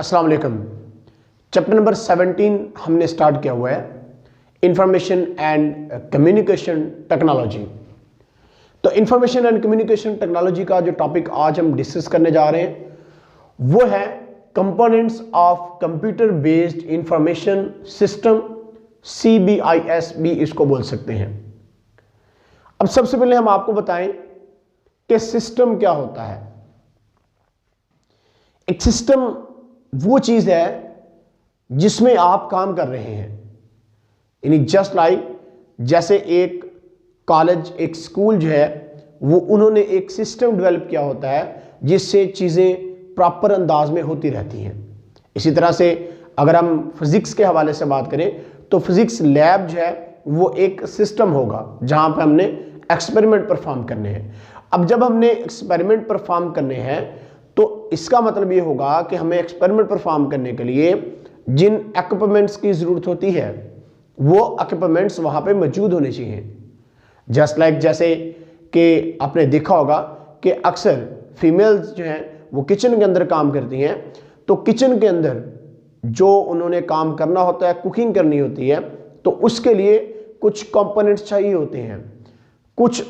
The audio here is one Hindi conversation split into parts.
अस्सलाम वालेकुम। चैप्टर नंबर 17 हमने स्टार्ट किया हुआ है, इंफॉर्मेशन एंड कम्युनिकेशन टेक्नोलॉजी। तो इंफॉर्मेशन एंड कम्युनिकेशन टेक्नोलॉजी का जो टॉपिक आज हम डिस्कस करने जा रहे हैं वो है components of computer based information system, CBIS भी इसको बोल सकते हैं। अब सबसे पहले हम आपको बताएं कि सिस्टम क्या होता है। एक सिस्टम वो चीज है जिसमें आप काम कर रहे हैं, यानी जस्ट लाइक जैसे एक कॉलेज, एक स्कूल जो है वो उन्होंने एक सिस्टम डेवलप किया होता है जिससे चीजें प्रॉपर अंदाज में होती रहती हैं। इसी तरह से अगर हम फिजिक्स के हवाले से बात करें तो फिजिक्स लैब जो है वो एक सिस्टम होगा जहां पर हमने एक्सपेरिमेंट परफॉर्म करने हैं। अब जब हमने एक्सपेरिमेंट परफॉर्म करने हैं तो इसका मतलब ये होगा कि हमें एक्सपेरिमेंट परफॉर्म करने के लिए जिन इक्विपमेंट्स की जरूरत होती है वो इक्विपमेंट्स वहां पे मौजूद होने चाहिए। जस्ट लाइक जैसे कि आपने देखा होगा कि अक्सर फीमेल्स जो हैं वो किचन के अंदर काम करती हैं, तो किचन के अंदर जो उन्होंने काम करना होता है, कुकिंग करनी होती है, तो उसके लिए कुछ कंपोनेंट्स चाहिए होते हैं, कुछ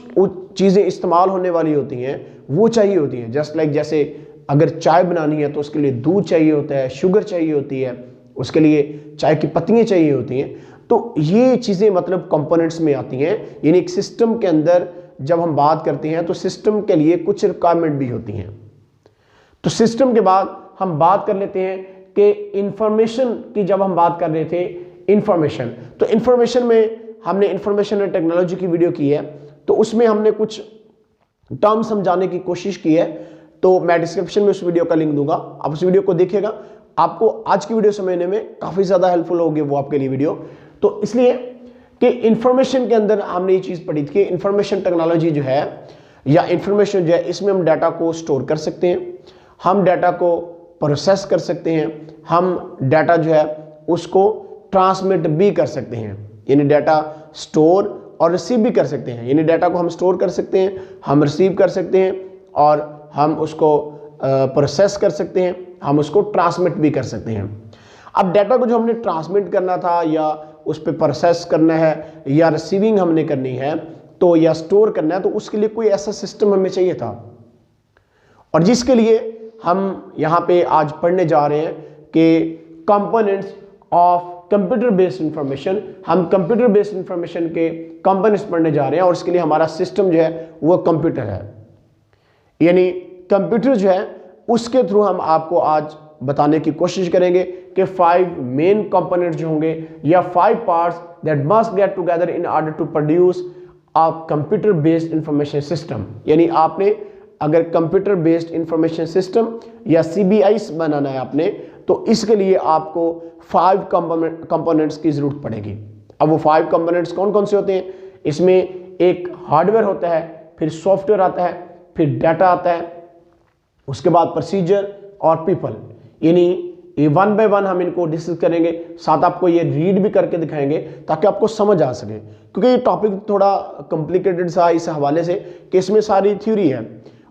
चीज़ें इस्तेमाल होने वाली होती हैं वो चाहिए होती हैं। जस्ट लाइक जैसे अगर चाय बनानी है तो उसके लिए दूध चाहिए होता है, शुगर चाहिए होती है, उसके लिए चाय की पत्तियां चाहिए होती हैं। तो ये चीज़ें मतलब कंपोनेंट्स में आती हैं। यानी एक सिस्टम के अंदर जब हम बात करते हैं तो सिस्टम के लिए कुछ रिक्वायरमेंट भी होती हैं। तो सिस्टम के बाद हम बात कर लेते हैं कि इंफॉर्मेशन की। जब हम बात कर रहे थे इंफॉर्मेशन, तो इंफॉर्मेशन में हमने इंफॉर्मेशन एंड टेक्नोलॉजी की वीडियो की है, तो उसमें हमने कुछ टर्म समझाने की कोशिश की है। तो मैं डिस्क्रिप्शन में उस वीडियो का लिंक दूंगा, आप उस वीडियो को देखिएगा। आपको आज की वीडियो समझने में काफी ज्यादा हेल्पफुल होगी वो आपके लिए वीडियो। तो इसलिए कि इंफॉर्मेशन के अंदर हमने ये चीज पढ़ी थी कि इंफॉर्मेशन टेक्नोलॉजी जो है या इंफॉर्मेशन जो है, इसमें हम डाटा को स्टोर कर सकते हैं, हम डाटा को प्रोसेस कर सकते हैं, हम डाटा जो है उसको ट्रांसमिट भी कर सकते हैं। यानी डाटा स्टोर और रिसीव भी कर सकते हैं। यानी डाटा को हम स्टोर कर सकते हैं, हम रिसीव कर सकते हैं और हम उसको प्रोसेस कर सकते हैं, हम उसको ट्रांसमिट भी कर सकते हैं। अब डाटा को जो हमने ट्रांसमिट करना था या उस पर प्रोसेस करना है या रिसीविंग हमने करनी है तो या स्टोर करना है, तो उसके लिए कोई ऐसा सिस्टम हमें चाहिए था, और जिसके लिए हम यहाँ पे आज पढ़ने जा रहे हैं कि components of computer based information. हम कंप्यूटर बेस्ड इंफॉर्मेशन के कंपोनेंट्स पढ़ने जा रहे हैं और इसके लिए हमारा सिस्टम जो है वो कंप्यूटर है। यानी कंप्यूटर जो है उसके थ्रू हम आपको आज बताने की कोशिश करेंगे कि 5 मेन कंपोनेंट्स जो होंगे या 5 parts that must get together in order to produce a computer based information system. यानी आपने अगर कंप्यूटर बेस्ड इंफॉर्मेशन सिस्टम या CBIS बनाना है आपने, तो इसके लिए आपको 5 कंपोनेंट्स की जरूरत पड़ेगी। अब वो 5 कंपोनेंट्स कौन कौन से होते हैं? इसमें एक हार्डवेयर होता है, फिर सॉफ्टवेयर आता है, फिर डाटा आता है, उसके बाद प्रोसीजर और पीपल। यानी ये 1 बाय 1 हम इनको डिस्कस करेंगे, साथ आपको ये रीड भी करके दिखाएंगे ताकि आपको समझ आ सके, क्योंकि ये टॉपिक थोड़ा कॉम्प्लिकेटेड सा इस हवाले से कि इसमें सारी थ्योरी है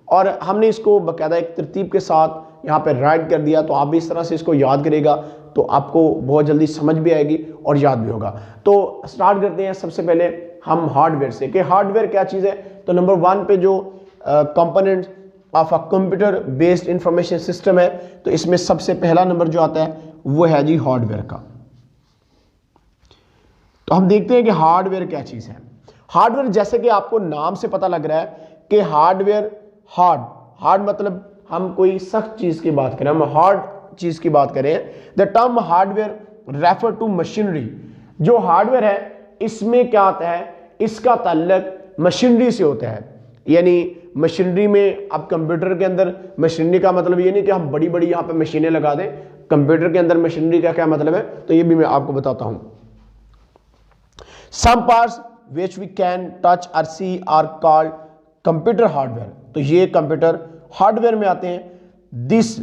और हमने इसको बाकायदा एक तरतीब के साथ यहाँ पे राइट कर दिया। तो आप भी इस तरह से इसको याद करेगा तो आपको बहुत जल्दी समझ भी आएगी और याद भी होगा। तो स्टार्ट करते हैं सबसे पहले हम हार्डवेयर से कि हार्डवेयर क्या चीज़ है। तो नंबर 1 पे जो component of a computer based information system है, तो इसमें सबसे पहला नंबर जो आता है वो है जी हार्डवेयर का। तो हम देखते हैं कि हार्डवेयर क्या चीज़ है। हार्डवेयर जैसे कि आपको नाम से पता लग रहा है कि हार्डवेयर, हार्ड मतलब हम कोई सख्त चीज की बात करें, हम हार्ड चीज की बात करें। The term hardware refer to machinery. जो हार्डवेयर है इसमें क्या आता है, इसका ताल्लुक मशीनरी से होता है। यानी मशीनरी में, अब कंप्यूटर के अंदर मशीनरी का मतलब ये नहीं कि हम बड़ी बड़ी यहाँ पे मशीनें लगा दें। कंप्यूटर के अंदर मशीनरी का क्या मतलब है, तो ये भी मैं आपको बताता हूं। Some parts which we can touch और see are called computer hardware. तो ये कंप्यूटर हार्डवेयर में आते हैं। This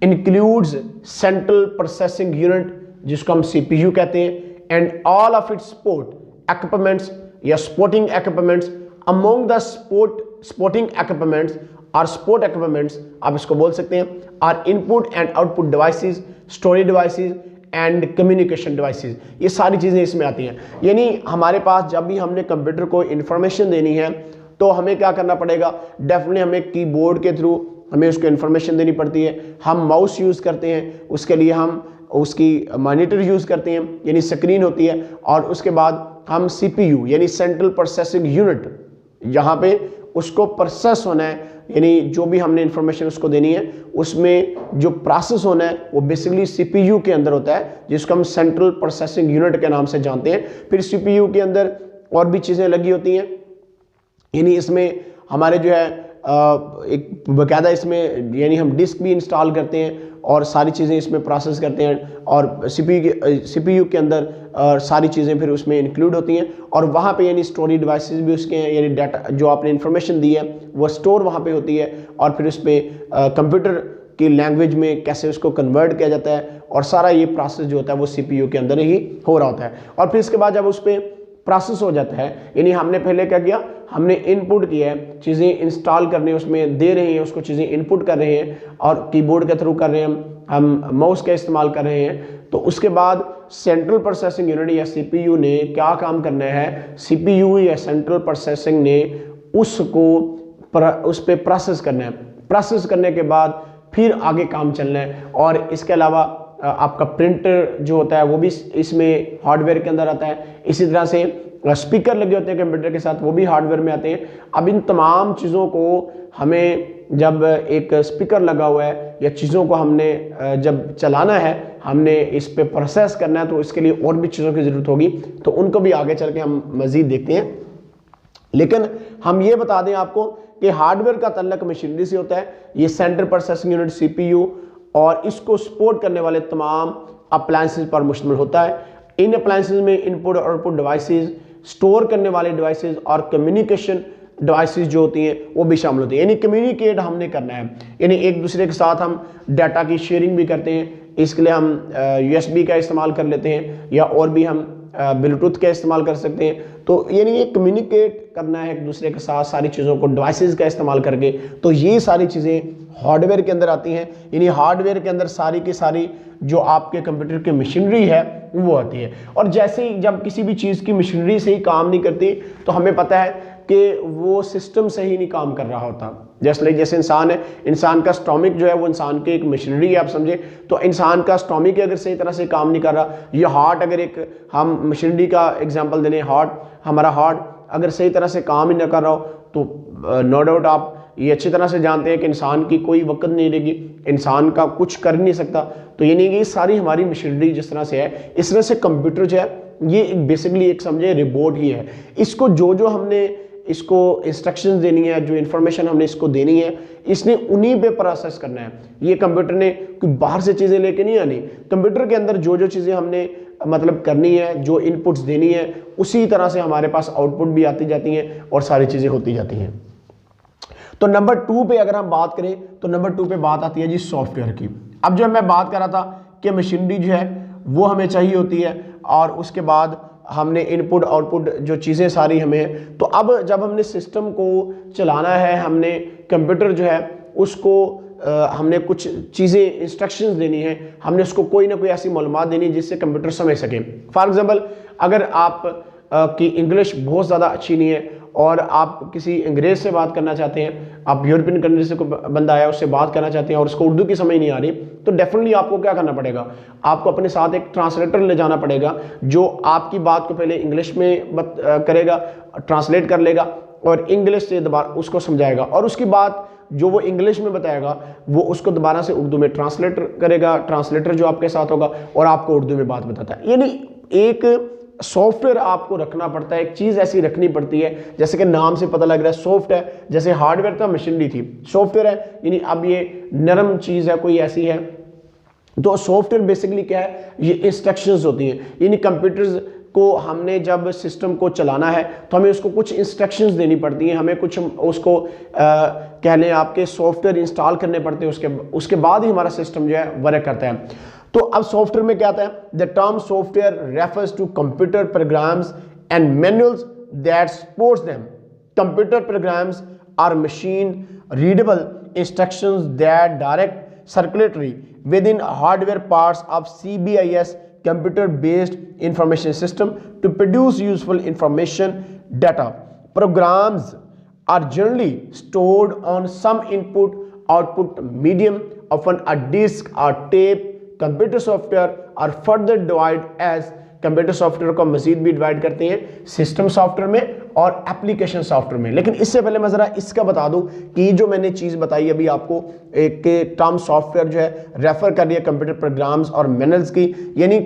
includes central processing unit, जिसको हम CPU कहते हैं, and all of its support equipments या supporting equipments. Among the supporting equipments और सपोर्ट इक्विपमेंट्स आप इसको बोल सकते हैं, और input and output devices, storage devices and communication devices, ये सारी चीज़ें इसमें आती हैं। यानी हमारे पास जब भी हमने कंप्यूटर को इन्फॉर्मेशन देनी है तो हमें क्या करना पड़ेगा, डेफिनेटली हमें कीबोर्ड के थ्रू हमें उसको इन्फॉर्मेशन देनी पड़ती है। हम माउस यूज़ करते हैं, उसके लिए हम उसकी मॉनिटर यूज़ करते हैं, यानी स्क्रीन होती है, और उसके बाद हम CPU यानी सेंट्रल प्रोसेसिंग यूनिट, यहाँ पे उसको प्रोसेस होना है, यानी जो भी हमने इंफॉर्मेशन उसको देनी है उसमें जो प्रोसेस होना है वो बेसिकली CPU के अंदर होता है, जिसको हम सेंट्रल प्रोसेसिंग यूनिट के नाम से जानते हैं। फिर CPU के अंदर और भी चीज़ें लगी होती हैं, यानी इसमें हमारे जो है एक बाकायदा इसमें यानी हम डिस्क भी इंस्टॉल करते हैं और सारी चीज़ें इसमें प्रोसेस करते हैं, और CPU के अंदर सारी चीज़ें फिर उसमें इंक्लूड होती हैं, और वहाँ पे यानी स्टोरेज डिवाइसेस भी उसके हैं, यानी डाटा जो आपने इन्फॉर्मेशन दी है वो स्टोर वहाँ पे होती है, और फिर उस पर कंप्यूटर की लैंग्वेज में कैसे उसको कन्वर्ट किया जाता है, और सारा ये प्रोसेस जो होता है वो CPU के अंदर ही हो रहा होता है। और फिर इसके बाद जब उस पर प्रोसेस हो जाता है, यानी हमने पहले क्या किया, हमने इनपुट किया है, चीज़ें इंस्टॉल करने उसमें दे रहे हैं, उसको चीज़ें इनपुट कर रहे हैं और कीबोर्ड के थ्रू कर रहे हैं, हम माउस का इस्तेमाल कर रहे हैं। तो उसके बाद सेंट्रल प्रोसेसिंग यूनिट या CPU ने क्या काम करना है, CPU या सेंट्रल प्रोसेसिंग ने उसको उस पर प्रोसेस करना है। प्रोसेस करने के बाद फिर आगे काम चलना है। और इसके अलावा आपका प्रिंटर जो होता है वो भी इसमें हार्डवेयर के अंदर आता है। इसी तरह से स्पीकर लगे होते हैं कंप्यूटर के साथ, वो भी हार्डवेयर में आते हैं। अब इन तमाम चीज़ों को हमें जब एक स्पीकर लगा हुआ है या चीज़ों को हमने जब चलाना है, हमने इस पे प्रोसेस करना है, तो इसके लिए और भी चीज़ों की ज़रूरत होगी, तो उनको भी आगे चल के हम मज़ीद देखते हैं। लेकिन हम ये बता दें आपको कि हार्डवेयर का तल्लक मशीनरी से होता है। ये सेंट्रल प्रोसेसिंग यूनिट CPU और इसको सपोर्ट करने वाले तमाम अप्लायंसेस पर मुश्तमिल होता है। इन अप्लायंसेस में इनपुट और आउटपुट डिवाइसेस, स्टोर करने वाले डिवाइसेस और कम्युनिकेशन डिवाइसेस जो होती हैं वो भी शामिल होती हैं। यानी कम्युनिकेट हमने करना है, यानी एक दूसरे के साथ हम डाटा की शेयरिंग भी करते हैं। इसके लिए हम USB का इस्तेमाल कर लेते हैं, या और भी हम ब्लूटूथ का इस्तेमाल कर सकते हैं। तो यानी ये कम्युनिकेट करना है एक दूसरे के साथ सारी चीज़ों को डिवाइसेस का इस्तेमाल करके। तो ये सारी चीज़ें हार्डवेयर के अंदर आती हैं। यानी हार्डवेयर के अंदर सारी की सारी जो आपके कंप्यूटर की मशीनरी है वो आती है। और जैसे ही जब किसी भी चीज़ की मशीनरी से ही काम नहीं करती, तो हमें पता है कि वो सिस्टम सही नहीं काम कर रहा होता। जैसे इंसान है, इंसान का स्टोमिक जो है वो इंसान की एक मशीनरी है, आप समझे। तो इंसान का स्टोमिक अगर सही तरह से काम नहीं कर रहा, या हार्ट अगर एक हम मशीनरी का एग्जांपल दें, हमारा हार्ट अगर सही तरह से काम ही ना कर रहा हो, तो नो डाउट आप ये अच्छी तरह से जानते हैं कि इंसान की कोई वक़्त नहीं रहेगी, इंसान का कुछ कर नहीं सकता। तो यानी कि सारी हमारी मशीनरी जिस तरह से है, इस तरह से कंप्यूटर जो है ये बेसिकली एक समझे रोबोट ही है। इसको जो हमने इसको इंस्ट्रक्शंस देनी है, जो इन्फॉर्मेशन हमने इसको देनी है, इसने उन्हीं पे प्रोसेस करना है। ये कंप्यूटर ने कोई बाहर से चीज़ें लेके नहीं आनी। कंप्यूटर के अंदर जो चीज़ें हमने मतलब करनी है, जो इनपुट्स देनी है, उसी तरह से हमारे पास आउटपुट भी आती जाती हैं और सारी चीज़ें होती जाती हैं। तो नंबर 2 पे अगर हम बात करें, तो नंबर 2 पे बात आती है जी सॉफ्टवेयर की। अब जो मैं बात कर रहा था कि मशीनरी जो है वो हमें चाहिए होती है, और उसके बाद हमने इनपुट आउटपुट जो चीज़ें सारी हमें। तो अब जब हमने सिस्टम को चलाना है, हमने कंप्यूटर जो है उसको हमने कुछ चीज़ें इंस्ट्रक्शंस देनी है, हमने उसको कोई ना कोई ऐसी मालूमात देनी है जिससे कंप्यूटर समझ सके। फॉर एग्जांपल, अगर आप की इंग्लिश बहुत ज़्यादा अच्छी नहीं है और आप किसी अंग्रेज़ से बात करना चाहते हैं, आप यूरोपियन कंट्री से कोई बंदा आया उससे बात करना चाहते हैं और उसको उर्दू की समझ नहीं आ रही, तो डेफिनेटली आपको क्या करना पड़ेगा, आपको अपने साथ एक ट्रांसलेटर ले जाना पड़ेगा जो आपकी बात को पहले इंग्लिश में करेगा, ट्रांसलेट कर लेगा और इंग्लिश से दोबारा उसको समझाएगा, और उसकी बात जो वो इंग्लिश में बताएगा वो उसको दोबारा से उर्दू में ट्रांसलेट करेगा। ट्रांसलेटर जो आपके साथ होगा और आपको उर्दू में बात बताता है। यानी एक सॉफ्टवेयर आपको रखना पड़ता है, एक चीज़ ऐसी रखनी पड़ती है, जैसे कि नाम से पता लग रहा है सॉफ्ट है, जैसे हार्डवेयर था मशीनरी थी, सॉफ्टवेयर है यानी अब ये नरम चीज़ है, कोई ऐसी है। तो सॉफ्टवेयर बेसिकली क्या है, ये इंस्ट्रक्शंस होती हैं। यानी कंप्यूटर्स को हमने जब सिस्टम को चलाना है तो हमें उसको कुछ इंस्ट्रक्शंस देनी पड़ती हैं, हमें कुछ उसको कह लें आपके सॉफ्टवेयर इंस्टॉल करने पड़ते हैं, उसके बाद ही हमारा सिस्टम जो है वर्क करता है। तो अब सॉफ्टवेयर में क्या आता है, the term software refers to computer programs and manuals that supports them. Computer programs are machine readable instructions that direct circulatory within hardware parts of CBIS computer based information system to produce useful information data. Programs are generally stored on some input output medium, often a disk or tape. Computer software are further divided as computer software को मजीद भी डिवाइड करते हैं सिस्टम सॉफ्टवेयर में और एप्लीकेशन सॉफ्टवेयर में। लेकिन इससे पहले मैं जरा इसका बता दूं कि जो मैंने चीज बताई अभी आपको, एक टर्म सॉफ्टवेयर जो है रेफर कर रही है कंप्यूटर प्रोग्राम्स और मैनुअल्स की, यानी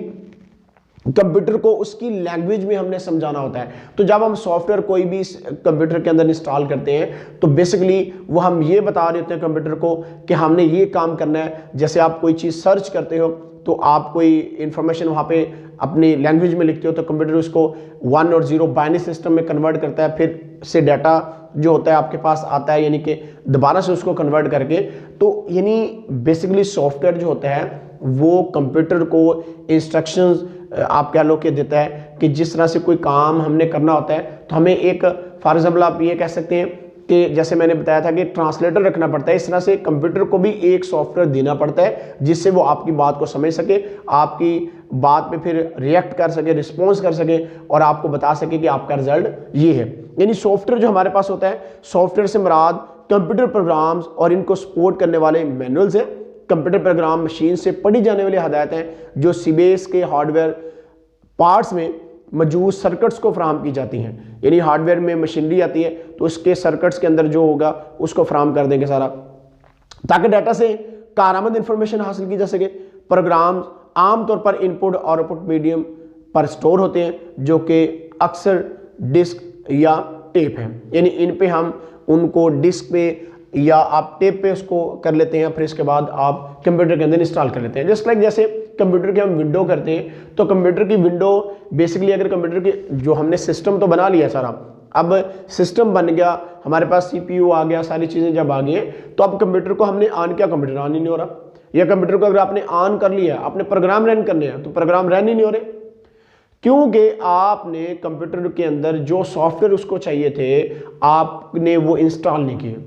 कंप्यूटर को उसकी लैंग्वेज में हमने समझाना होता है। तो जब हम सॉफ्टवेयर कोई भी कंप्यूटर के अंदर इंस्टॉल करते हैं तो बेसिकली वो हम ये बता रहे होते हैं कंप्यूटर को कि हमने ये काम करना है। जैसे आप कोई चीज़ सर्च करते हो तो आप कोई इंफॉर्मेशन वहाँ पे अपनी लैंग्वेज में लिखते हो तो कंप्यूटर उसको 1 और 0 बाइनरी सिस्टम में कन्वर्ट करता है, फिर से डाटा जो होता है आपके पास आता है, यानी कि दोबारा से उसको कन्वर्ट करके। तो यानी बेसिकली सॉफ्टवेयर जो होता है वो कंप्यूटर को इंस्ट्रक्शंस आप कह लो कि देता है कि जिस तरह से कोई काम हमने करना होता है तो हमें एक फॉर एग्जाम्पल आप ये कह सकते हैं कि जैसे मैंने बताया था कि ट्रांसलेटर रखना पड़ता है, इस तरह से कंप्यूटर को भी एक सॉफ्टवेयर देना पड़ता है जिससे वो आपकी बात को समझ सके, आपकी बात पे फिर रिएक्ट कर सके, रिस्पॉन्स कर सके और आपको बता सके कि आपका रिजल्ट ये है। यानी सॉफ्टवेयर जो हमारे पास होता है, सॉफ्टवेयर से मुराद कंप्यूटर प्रोग्राम्स और इनको सपोर्ट करने वाले मैनुअल्स हैं। कंप्यूटर प्रोग्राम मशीन से पढ़ी जाने वाली हदायत हैं जो सीबीएस के हार्डवेयर पार्ट्स में मौजूद सर्किट्स को फराहम की जाती हैं। यानी हार्डवेयर में मशीनरी आती है तो उसके सर्किट्स के अंदर जो होगा उसको फराहम कर देंगे सारा, ताकि डाटा से कारआमद इंफॉर्मेशन हासिल की जा सके। प्रोग्राम आमतौर पर इनपुट और आउटपुट मीडियम पर स्टोर होते हैं जो कि अक्सर डिस्क या टेप है। यानी इन पे हम उनको डिस्क पे या आप टेप पे उसको कर लेते हैं, फिर इसके बाद आप कंप्यूटर के अंदर इंस्टॉल कर लेते हैं। जस्ट लाइक जैसे कंप्यूटर के हम विंडो करते हैं तो कंप्यूटर की विंडो बेसिकली अगर कंप्यूटर की जो हमने सिस्टम तो बना लिया सारा, अब सिस्टम बन गया, हमारे पास सीपीयू आ गया, सारी चीज़ें जब आ गई तो अब कंप्यूटर को हमने ऑन किया, कंप्यूटर ऑन ही नहीं हो रहा। या कंप्यूटर को अगर आपने ऑन कर लिया, आपने प्रोग्राम रन करने हैं तो प्रोग्राम रन ही नहीं हो रहे, क्योंकि आपने कंप्यूटर के अंदर जो सॉफ्टवेयर उसको चाहिए थे आपने वो इंस्टॉल नहीं किए,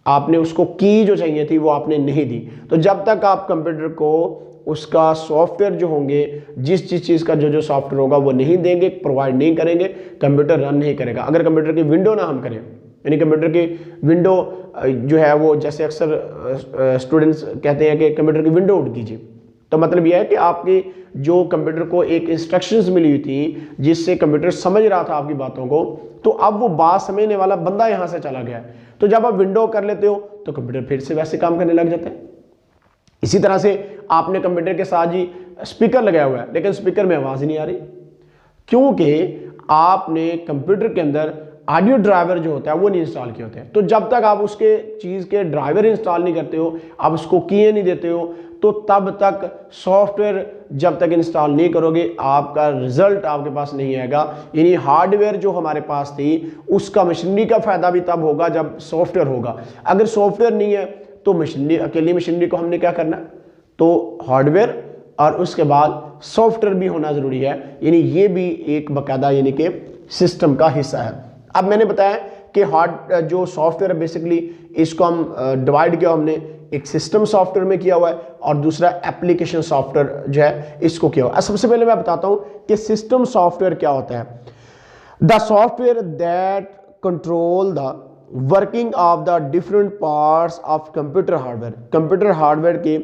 आपने उसको की जो चाहिए थी वो आपने नहीं दी। तो जब तक आप कंप्यूटर को उसका सॉफ्टवेयर जो होंगे, जिस चीज़ का जो सॉफ्टवेयर होगा वो नहीं देंगे, प्रोवाइड नहीं करेंगे, कंप्यूटर रन नहीं करेगा। अगर कंप्यूटर की विंडो ना हम करें, यानी कंप्यूटर की विंडो जो है वो जैसे अक्सर स्टूडेंट्स कहते हैं कि कंप्यूटर की विंडो आउट कीजिए, तो मतलब यह है कि आपकी जो कंप्यूटर को एक इंस्ट्रक्शंस मिली हुई थी जिससे कंप्यूटर समझ रहा था आपकी बातों को, तो अब वो बात समझने वाला बंदा यहाँ से चला गया है। तो जब आप विंडो कर लेते हो तो कंप्यूटर फिर से वैसे काम करने लग जाता है। इसी तरह से आपने कंप्यूटर के साथ ही स्पीकर लगाया हुआ है लेकिन स्पीकर में आवाज़ नहीं आ रही, क्योंकि आपने कंप्यूटर के अंदर ऑडियो ड्राइवर जो होता है वो नहीं इंस्टॉल किए होते हैं। तो जब तक आप उसके चीज़ के ड्राइवर इंस्टॉल नहीं करते हो, आप उसको किए नहीं देते हो, तो तब तक सॉफ्टवेयर जब तक इंस्टॉल नहीं करोगे आपका रिजल्ट आपके पास नहीं आएगा। यानी हार्डवेयर जो हमारे पास थी उसका मशीनरी का फ़ायदा भी तब होगा जब सॉफ्टवेयर होगा। अगर सॉफ्टवेयर नहीं है तो मशीनरी, अकेली मशीनरी को हमने क्या करना, तो हार्डवेयर और उसके बाद सॉफ्टवेयर भी होना ज़रूरी है। यानी ये भी एक बाकायदा यानी कि सिस्टम का हिस्सा है। अब मैंने बताया कि हार्ड जो सॉफ्टवेयर है बेसिकली इसको हम डिवाइड किया, हमने एक सिस्टम सॉफ्टवेयर में किया हुआ है और दूसरा एप्लीकेशन सॉफ्टवेयर जो है इसको किया हुआ है। सबसे पहले मैं बताता हूं कि सिस्टम सॉफ्टवेयर क्या होता है। The software that control the working of the different parts of computer hardware. Computer hardware के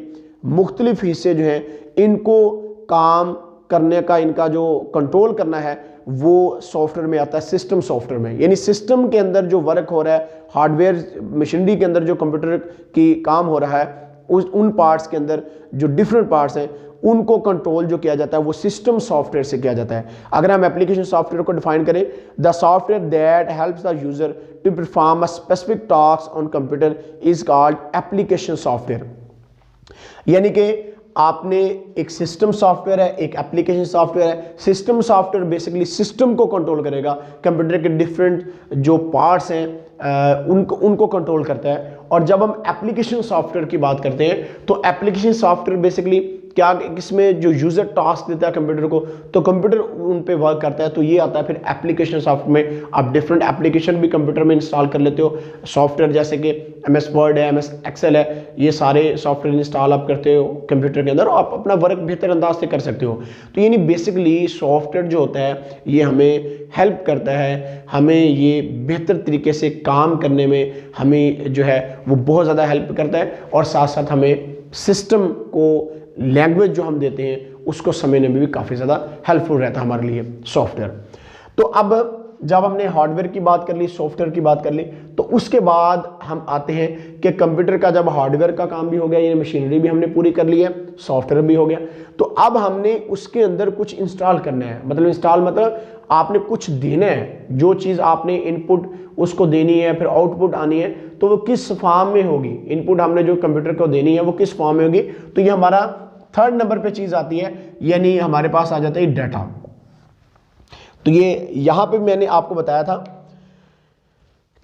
मुख्तलिफ हिस्से जो हैं इनको काम करने का, इनका जो कंट्रोल करना है वो सॉफ्टवेयर में आता है, सिस्टम सॉफ्टवेयर में। यानी सिस्टम के अंदर जो वर्क हो रहा है, हार्डवेयर मशीनरी के अंदर जो कंप्यूटर की काम हो रहा है, उन पार्ट्स के अंदर जो डिफरेंट पार्ट्स हैं उनको कंट्रोल जो किया जाता है वो सिस्टम सॉफ्टवेयर से किया जाता है। अगर हम एप्लीकेशन सॉफ्टवेयर को डिफाइन करें, the software that helps the user to perform a specific task on computer is called application software. यानी कि आपने एक सिस्टम सॉफ्टवेयर है, एक एप्लीकेशन सॉफ्टवेयर है। सिस्टम सॉफ्टवेयर बेसिकली सिस्टम को कंट्रोल करेगा, कंप्यूटर के डिफरेंट जो पार्ट्स हैं उनको कंट्रोल करता है। और जब हम एप्लीकेशन सॉफ्टवेयर की बात करते हैं तो एप्लीकेशन सॉफ्टवेयर बेसिकली क्या इसमें जो यूज़र टास्क देता है कंप्यूटर को, तो कंप्यूटर उन पे वर्क करता है। तो ये आता है फिर एप्लीकेशन सॉफ्टवेयर में, आप डिफरेंट एप्लीकेशन भी कंप्यूटर में इंस्टॉल कर लेते हो। सॉफ्टवेयर जैसे कि MS वर्ड है, MS एक्सेल है, ये सारे सॉफ्टवेयर इंस्टॉल आप करते हो कंप्यूटर के अंदर और आप अपना वर्क बेहतर अंदाज से कर सकते हो। तो यानी बेसिकली सॉफ्टवेयर जो होता है ये हमें हेल्प करता है, हमें ये बेहतर तरीके से काम करने में हमें जो है वो बहुत ज़्यादा हेल्प करता है, और साथ साथ हमें सिस्टम को लैंग्वेज जो हम देते हैं उसको समझने में भी काफ़ी ज़्यादा हेल्पफुल रहता है हमारे लिए सॉफ्टवेयर। तो अब जब हमने हार्डवेयर की बात कर ली, सॉफ्टवेयर की बात कर ली, तो उसके बाद हम आते हैं कि कंप्यूटर का जब हार्डवेयर का काम भी हो गया, ये मशीनरी भी हमने पूरी कर ली है, सॉफ्टवेयर भी हो गया, तो अब हमने उसके अंदर कुछ इंस्टॉल करना है। मतलब इंस्टॉल मतलब आपने कुछ देना है, जो चीज़ आपने इनपुट उसको देनी है, फिर आउटपुट आनी है, तो वो किस फॉर्म में होगी। इनपुट हमने जो कंप्यूटर को देनी है वो किस फॉर्म में होगी, तो ये हमारा थर्ड नंबर पे चीज़ आती है, यानी हमारे पास आ जाता है डाटा। तो ये यहां पे मैंने आपको बताया था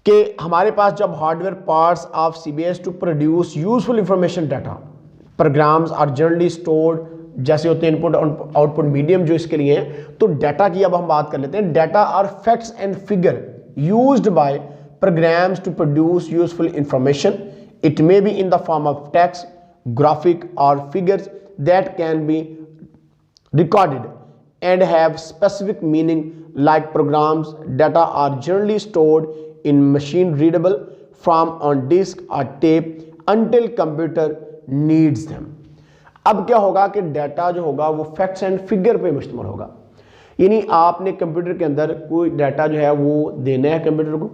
कि हमारे पास जब hardware parts of CBS to produce useful information data, programs are generally stored, जैसे होते हैं इनपुट आउटपुट मीडियम जो इसके लिए है। तो डाटा की अब हम बात कर लेते हैं। Data are facts and figure used by programs to produce useful information. It may be in the form of text, graphic और figures that can be recorded and have specific meaning, like programs. Data are generally stored in machine readable form on disk or tape until computer needs them. अब क्या होगा कि डाटा जो होगा वो फैक्ट्स एंड फिगर पे मुश्तमिल होगा, यानी आपने कंप्यूटर के अंदर कोई डाटा जो है वो देना है कंप्यूटर को,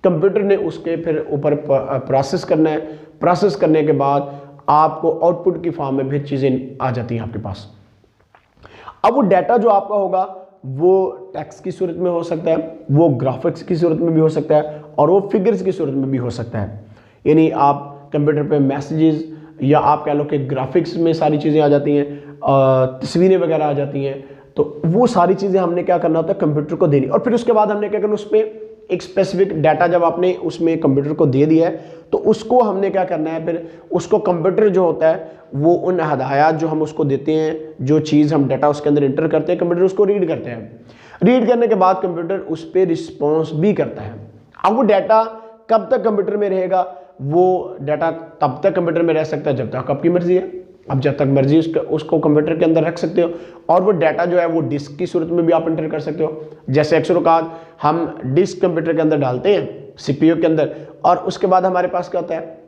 कंप्यूटर ने उसके फिर ऊपर प्रोसेस करना है, प्रोसेस करने के बाद आपको आउटपुट की फॉर्म में भी चीज़ें आ जाती हैं आपके पास। अब वो डाटा जो आपका होगा वो टेक्स्ट की सूरत में हो सकता है, वो ग्राफिक्स की सूरत में भी हो सकता है, और वो फिगर्स की सूरत में भी हो सकता है। यानी आप कंप्यूटर पे मैसेजेस, या आप कह लो कि ग्राफिक्स में सारी चीज़ें आ जाती हैं, तस्वीरें वगैरह आ जाती हैं। तो वो सारी चीज़ें हमने क्या करना होता है कंप्यूटर को देनी, और फिर उसके बाद हमने क्या करना, उस पर एक स्पेसिफिक डाटा जब आपने उसमें कंप्यूटर को दे दिया है तो उसको हमने क्या करना है, फिर उसको कंप्यूटर जो होता है वो उन हदायत जो हम उसको देते हैं, जो चीज़ हम डाटा उसके अंदर इंटर करते हैं, कंप्यूटर उसको रीड करते हैं। रीड करने के बाद कंप्यूटर उस पर रिस्पॉन्स भी करता है। अब वो डाटा कब तक कंप्यूटर में रहेगा, वो डाटा तब तक कंप्यूटर में रह सकता है जब तक आपकी मर्जी है। अब जब तक मर्जी उसको कंप्यूटर के अंदर रख सकते हो, और वो डाटा जो है वो डिस्क की सूरत में भी आप एंटर कर सकते हो। जैसे अक्सर औक़ात हम डिस्क कंप्यूटर के अंदर डालते हैं CPU के अंदर, और उसके बाद हमारे पास क्या होता है,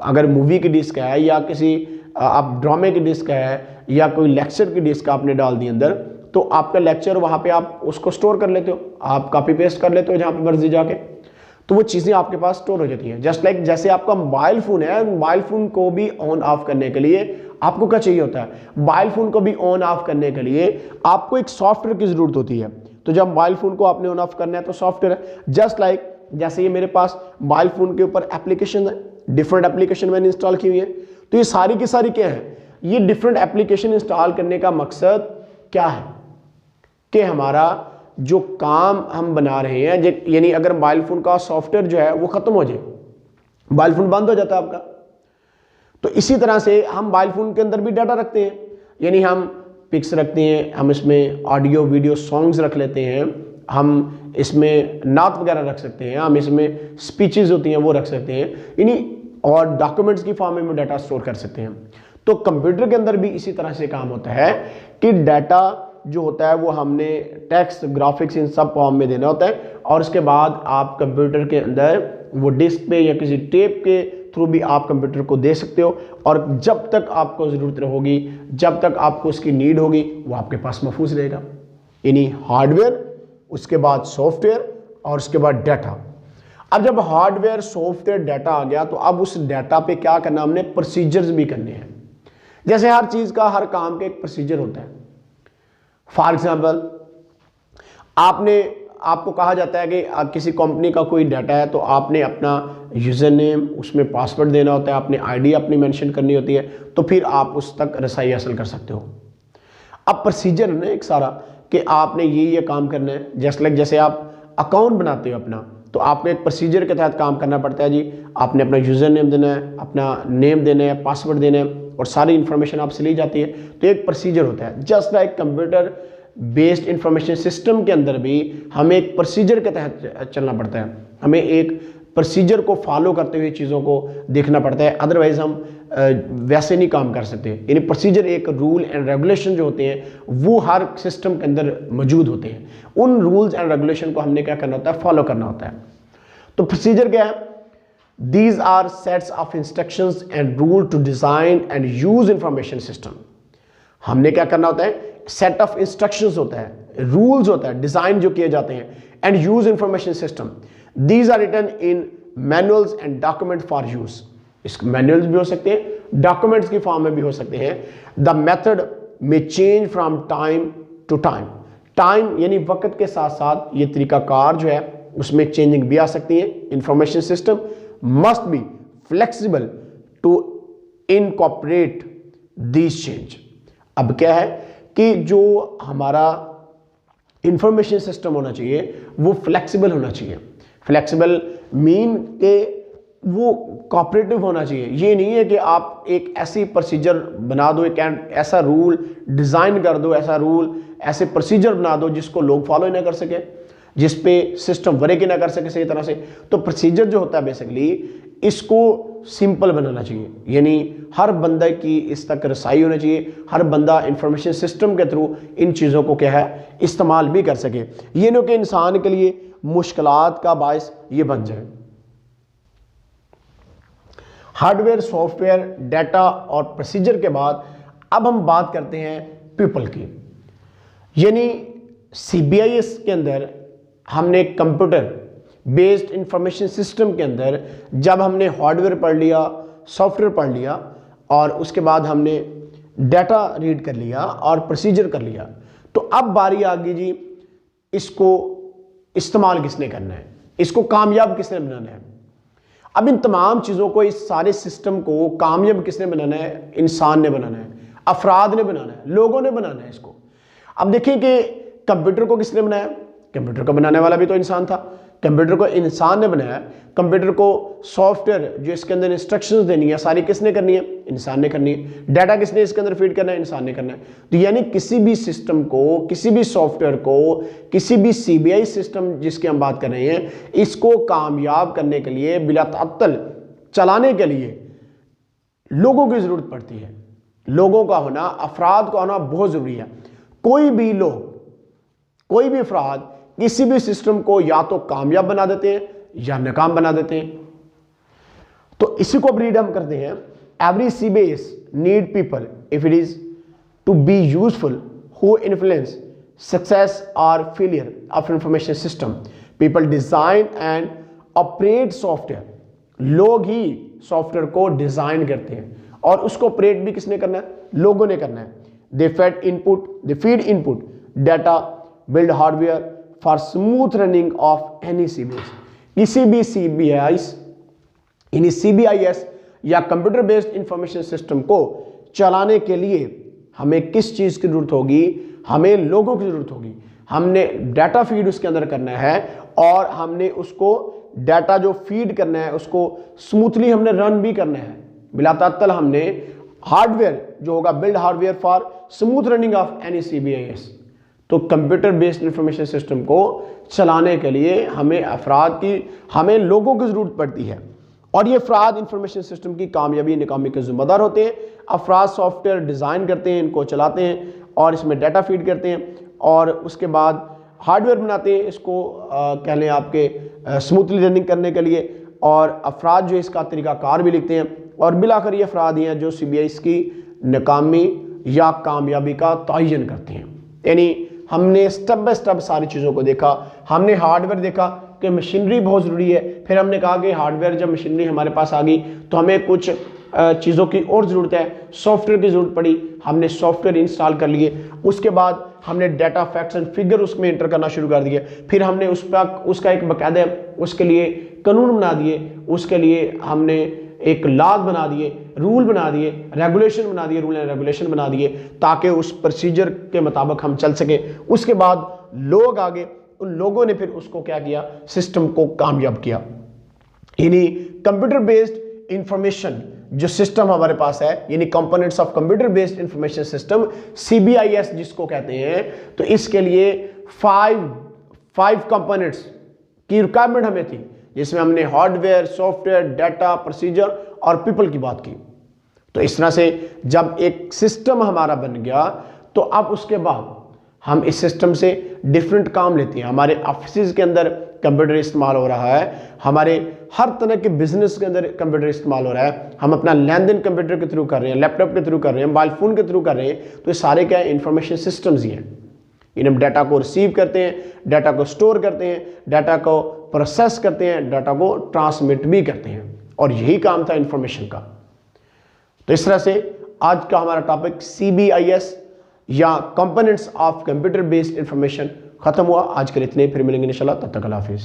अगर मूवी की डिस्क है या किसी आप ड्रामे की डिस्क है या कोई लेक्चर की डिस्क आपने डाल दी अंदर, तो आपका लेक्चर वहाँ पे आप उसको स्टोर कर लेते हो, आप कॉपी पेस्ट कर लेते हो जहाँ पे मर्जी जाके, तो वो चीज़ें आपके पास स्टोर हो जाती हैं। जस्ट लाइक जैसे आपका मोबाइल फ़ोन है, मोबाइल फ़ोन को भी ऑन ऑफ करने के लिए आपको क्या चाहिए होता है, मोबाइल फ़ोन को भी ऑन ऑफ करने के लिए आपको एक सॉफ्टवेयर की ज़रूरत होती है। तो जब मोबाइल फ़ोन को आपने ऑन ऑफ करना है तो सॉफ्टवेयर है। जस्ट लाइक जैसे ये मेरे पास मोबाइल फ़ोन के ऊपर एप्लीकेशन है, डिफरेंट एप्लीकेशन मैंने इंस्टॉल की हुई है, तो ये सारी की सारी क्या है, ये डिफरेंट एप्लीकेशन इंस्टॉल करने का मकसद क्या है कि हमारा जो काम हम बना रहे हैं, यानी अगर मोबाइल फ़ोन का सॉफ्टवेयर जो है वो ख़त्म हो जाए, मोबाइल फ़ोन बंद हो जाता है आपका, तो इसी तरह से हम मोबाइल फ़ोन के अंदर भी डाटा रखते हैं, यानी हम पिक्स रखते हैं, हम इसमें ऑडियो वीडियो सॉन्ग्स रख लेते हैं, हम इसमें नात वगैरह रख सकते हैं, हम इसमें स्पीचेस होती हैं वो रख सकते हैं, यानी और डॉक्यूमेंट्स की फॉर्म में डाटा स्टोर कर सकते हैं। तो कंप्यूटर के अंदर भी इसी तरह से काम होता है कि डाटा जो होता है वो हमने टेक्स्ट, ग्राफिक्स इन सब फॉर्म में देना होता है, और उसके बाद आप कंप्यूटर के अंदर वो डिस्क पे या किसी टेप के थ्रू भी आप कंप्यूटर को दे सकते हो, और जब तक आपको ज़रूरत होगी, जब तक आपको उसकी नीड होगी, वो आपके पास महफूज रहेगा। यानी हार्डवेयर, उसके बाद सॉफ्टवेयर, और उसके बाद डाटा। अब जब हार्डवेयर, सॉफ्टवेयर, डाटा आ गया, तो अब उस डाटा पे क्या करना, हमने प्रोसीजर्स भी करने हैं। जैसे हर चीज़ का, हर काम का एक प्रोसीजर होता है। फॉर एग्जाम्पल आपको कहा जाता है कि किसी कंपनी का कोई डाटा है, तो आपने अपना यूज़र नेम, उसमें पासवर्ड देना होता है, आपने आईडी अपनी मेंशन करनी होती है, तो फिर आप उस तक रसाई हासिल कर सकते हो। अब प्रोसीजर है ना एक सारा कि आपने ये काम करना है। जैसे आप अकाउंट बनाते हो अपना, तो आपको एक प्रोसीजर के तहत काम करना पड़ता है जी। आपने अपना यूज़र नेम देना है, अपना नेम देना है, पासवर्ड देना है, और सारी इंफॉर्मेशन आपसे ली जाती है। तो एक प्रोसीजर होता है, just like computer based information system के अंदर भी हमें एक प्रोसीजर के तहत चलना पड़ता है, हमें एक प्रोसीजर को फॉलो करते हुए चीज़ों को देखना पड़ता है, अदरवाइज हम वैसे नहीं काम कर सकते। यानी प्रोसीजर, एक रूल एंड रेगुलेशन जो होते हैं वो हर सिस्टम के अंदर मौजूद होते हैं, उन रूल्स एंड रेगुलेशन को हमने क्या करना होता है, फॉलो करना होता है। तो प्रोसीजर क्या है? These are sets of instructions and rule to design and use information system। हमने क्या करना होता है? सेट ऑफ इंस्ट्रक्शंस होता है, रूल्स होता है, डिजाइन जो किए जाते हैं, and use information system. These are written in manuals and document for use. इस मैनुअल्स भी हो सकते हैं, डॉक्यूमेंट्स की फॉर्म में भी हो सकते हैं। द मेथड में change from time to time. Time यानी वक्त के साथ साथ ये तरीकाकार जो है उसमें चेंजिंग भी आ सकती है। Information system must be flexible to incorporate these change। अब क्या है कि जो हमारा इंफॉर्मेशन सिस्टम होना चाहिए वो फ्लेक्सिबल होना चाहिए। फ्लेक्सिबल मीन के वो कोऑपरेटिव होना चाहिए। ये नहीं है कि आप एक ऐसी प्रोसीजर बना दो, एक ऐसा रूल डिज़ाइन कर दो, ऐसा रूल ऐसे प्रोसीजर बना दो जिसको लोग फॉलो ही ना कर सके, जिस पे सिस्टम वर्क ही ना कर सके सही तरह से। तो प्रोसीजर जो होता है बेसिकली इसको सिंपल बनाना चाहिए, यानी हर बंदे की इस तक रसाई होनी चाहिए, हर बंदा इंफॉर्मेशन सिस्टम के थ्रू इन चीज़ों को क्या है इस्तेमाल भी कर सके। ये नहीं कि इंसान के लिए मुश्किलात का बायस ये बन जाए। हार्डवेयर, सॉफ्टवेयर, डाटा और प्रोसीजर के बाद अब हम बात करते हैं पीपल की। यानी CBIS के अंदर हमने कंप्यूटर बेस्ड इंफॉर्मेशन सिस्टम के अंदर जब हमने हार्डवेयर पढ़ लिया, सॉफ्टवेयर पढ़ लिया और उसके बाद हमने डाटा रीड कर लिया और प्रोसीजर कर लिया, तो अब बारी आ गई जी इसको इस्तेमाल किसने करना है, इसको कामयाब किसने बनाना है। अब इन तमाम चीज़ों को, इस सारे सिस्टम को कामयाब किसने बनाना है? इंसान ने बनाना है, अफराद ने बनाना है, लोगों ने बनाना है इसको। अब देखिए कि कंप्यूटर को किसने बनाया? कंप्यूटर को बनाने वाला भी तो इंसान था। कंप्यूटर को इंसान ने बनाया। कंप्यूटर को सॉफ्टवेयर जो इसके अंदर इंस्ट्रक्शंस देनी है सारी किसने करनी है? इंसान ने करनी है। डाटा किसने इसके अंदर फीड करना है? इंसान ने करना है। तो यानी किसी भी सिस्टम को, किसी भी सॉफ्टवेयर को, किसी भी CBI सिस्टम जिसकी हम बात कर रहे हैं, इसको कामयाब करने के लिए, बिला तात्तल चलाने के लिए लोगों की जरूरत पड़ती है। लोगों का होना, अफराद का होना बहुत जरूरी है। कोई भी लोग, कोई भी अफराद किसी भी सिस्टम को या तो कामयाब बना देते हैं या नाकाम बना देते हैं। तो इसी को अब रीड हम करते हैं। Every CBIS need people if it is to be useful who influence success और failure of information system. People design and operate software. लोग ही सॉफ्टवेयर को डिजाइन करते हैं और उसको ऑपरेट भी किसने करना है? लोगों ने करना है। They feed input data, build hardware for smooth running of any CBIS। किसी भी CBIS या कंप्यूटर बेस्ड इंफॉर्मेशन सिस्टम को चलाने के लिए हमें किस चीज़ की जरूरत होगी? हमें लोगों की जरूरत होगी। हमने डाटा फीड उसके अंदर करना है और हमने उसको डाटा जो फीड करना है उसको स्मूथली हमने रन भी करना है। बिलातात्तल हमने हार्डवेयर जो होगा, build hardware for smooth running of any CBIS। तो कंप्यूटर बेस्ड इंफॉर्मेशन सिस्टम को चलाने के लिए हमें अफराद की, हमें लोगों की ज़रूरत पड़ती है और ये अफराद इंफॉर्मेशन सिस्टम की कामयाबी नाकामी के ज़िम्मेदार होते हैं। अफराद सॉफ्टवेयर डिज़ाइन करते हैं, इनको चलाते हैं और इसमें डाटा फीड करते हैं और उसके बाद हार्डवेयर बनाते हैं इसको कह लें आपके स्मूथली रनिंग करने के लिए, और अफराद जो इसका तरीक़ाकार भी लिखते हैं और बिलाखिर ये अफराद ही हैं जो CBIS की नाकामी या कामयाबी का तयन करते हैं। यानी हमने स्टेप बाय स्टेप सारी चीज़ों को देखा। हमने हार्डवेयर देखा कि मशीनरी बहुत ज़रूरी है, फिर हमने कहा कि हार्डवेयर जब मशीनरी हमारे पास आ गई तो हमें कुछ चीज़ों की और ज़रूरत है, सॉफ्टवेयर की ज़रूरत पड़ी, हमने सॉफ्टवेयर इंस्टॉल कर लिए। उसके बाद हमने डाटा, फैक्ट्स एंड फिगर उसमें एंटर करना शुरू कर दिए। फिर हमने उसका एक बाकायदा उसके लिए कानून बना दिए, उसके लिए हमने एक लॉज बना दिए, रूल बना दिए, रेगुलेशन बना दिए, रूल एंड रेगुलेशन बना दिए ताकि उस प्रोसीजर के मुताबिक हम चल सके। उसके बाद लोग आगे, उन लोगों ने फिर उसको क्या किया? सिस्टम को कामयाब किया। यानी कंप्यूटर बेस्ड इंफॉर्मेशन जो सिस्टम हमारे पास है, यानी components of computer based information system, CBIS जिसको कहते हैं, तो इसके लिए 5 कंपोनेंट्स की रिक्वायरमेंट हमें थी, जिसमें हमने हार्डवेयर, सॉफ्टवेयर, डाटा, प्रोसीजर और पीपल की बात की। तो इस तरह से जब एक सिस्टम हमारा बन गया, तो अब उसके बाद हम इस सिस्टम से डिफरेंट काम लेते हैं। हमारे ऑफिस के अंदर कंप्यूटर इस्तेमाल हो रहा है, हमारे हर तरह के बिजनेस के अंदर कंप्यूटर इस्तेमाल हो रहा है, हम अपना लेन देन कंप्यूटर के थ्रू कर रहे हैं, लैपटॉप के थ्रू कर रहे हैं, मोबाइल फ़ोन के थ्रू कर रहे हैं। तो ये सारे क्या है, इंफॉर्मेशन सिस्टम्स ही हैं। इन हम डाटा को रिसीव करते हैं, डाटा को स्टोर करते हैं, डाटा को प्रोसेस करते हैं, डाटा को ट्रांसमिट भी करते हैं, और यही काम था इंफॉर्मेशन का। तो इस तरह से आज का हमारा टॉपिक CBIS या components of computer based information खत्म हुआ। आज के लिए इतने, फिर मिलेंगे इंशाल्लाह, तब तक अल्लाह हाफिज़।